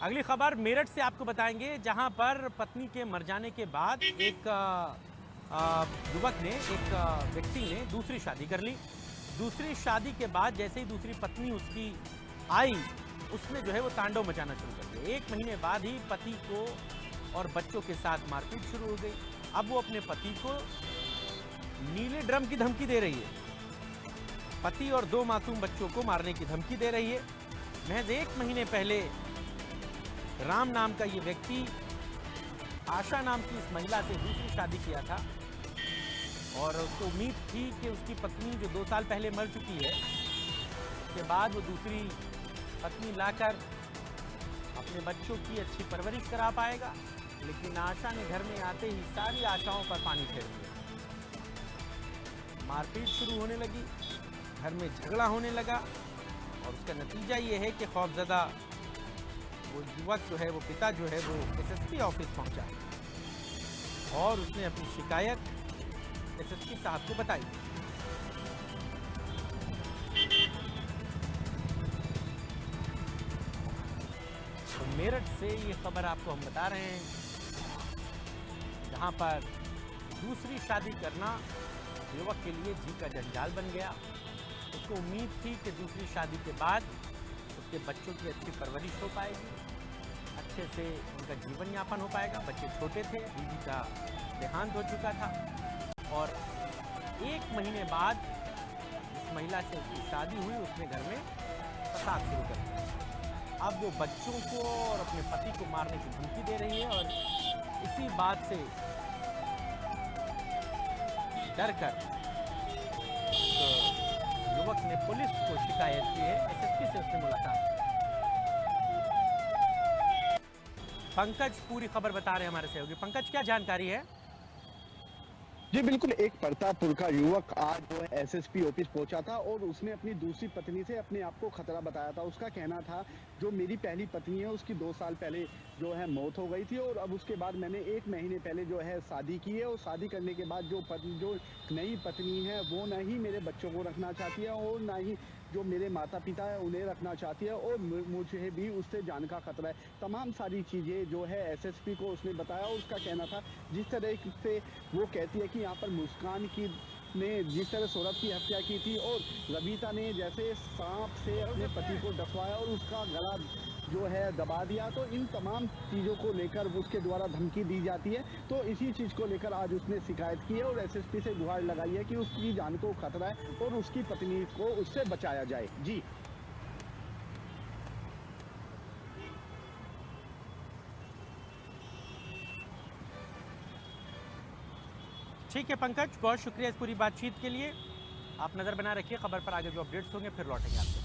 अगली खबर मेरठ से आपको बताएंगे, जहां पर पत्नी के मर जाने के बाद एक युवक ने, एक व्यक्ति ने दूसरी शादी कर ली। दूसरी शादी के बाद जैसे ही दूसरी पत्नी उसकी आई, उसने जो है वो तांडव मचाना शुरू कर दिया। 1 महीने बाद ही पति को और बच्चों के साथ मारपीट शुरू हो गई। अब वो अपने पति को नीले ड्रम की धमकी दे रही है। पति और 2 मासूम बच्चों को मारने की धमकी दे रही है। महज 1 महीने पहले राम नाम का ये व्यक्ति आशा नाम की इस महिला से दूसरी शादी किया था और उसको उम्मीद थी कि उसकी पत्नी जो 2 साल पहले मर चुकी है, उसके बाद वो दूसरी पत्नी लाकर अपने बच्चों की अच्छी परवरिश करा पाएगा। लेकिन आशा ने घर में आते ही सारी आशाओं पर पानी फेर दिया। मारपीट शुरू होने लगी, घर में झगड़ा होने लगा और उसका नतीजा ये है कि खौफजदा वो युवक जो है, वो पिता जो है, वो एसएसपी ऑफिस पहुंचा और उसने अपनी शिकायत एसएसपी साहब को बताई। तो मेरठ से ये खबर आपको हम बता रहे हैं, जहां पर दूसरी शादी करना युवक के लिए जी का जंजाल बन गया। उसको उम्मीद थी कि दूसरी शादी के बाद उसके बच्चों की अच्छी परवरिश हो पाएगी, अच्छे से उनका जीवन यापन हो पाएगा। बच्चे छोटे थे, बीवी का देहांत हो चुका था और 1 महीने बाद इस महिला से उसकी शादी हुई। उसने घर में फसाद शुरू कर दिया। अब वो बच्चों को और अपने पति को मारने की धमकी दे रही है और इसी बात से डर कर तो युवक ने पुलिस को शिकायत की है। एसएसपी से उसने मुलाकात। पंकज पूरी खबर बता रहे हैं हमारे सहयोगी। पंकज, क्या जानकारी है? जी बिल्कुल, एक प्रतापपुर का युवक आज जो है एसएसपी ऑफिस पहुंचा था और उसने अपनी दूसरी पत्नी से अपने आप को खतरा बताया था। उसका कहना था, जो मेरी पहली पत्नी है उसकी 2 साल पहले जो है मौत हो गई थी और अब उसके बाद मैंने 1 महीने पहले जो है शादी की है और शादी करने के बाद जो नई पत्नी है वो ना ही मेरे बच्चों को रखना चाहती है और ना ही जो मेरे माता पिता है उन्हें रखना चाहती है और मुझे भी उससे जान का खतरा है। तमाम सारी चीज़ें जो है एसएसपी को उसने बताया और उसका कहना था, जिस तरह से वो कहती है कि यहाँ पर मुस्कान की ने जिस तरह सौरभ की हत्या की थी और रबीता ने जैसे सांप से अपने पति को डसवाया और उसका गला जो है दबा दिया, तो इन तमाम चीज़ों को लेकर उसके द्वारा धमकी दी जाती है। तो इसी चीज़ को लेकर आज उसने शिकायत की है और एसएसपी से गुहार लगाई है कि उसकी जान को खतरा है और उसकी पत्नी को उससे बचाया जाए। जी ठीक है पंकज, बहुत शुक्रिया इस पूरी बातचीत के लिए। आप नज़र बना रखिए खबर पर, आगे जो अपडेट्स होंगे फिर लौटेंगे आपसे।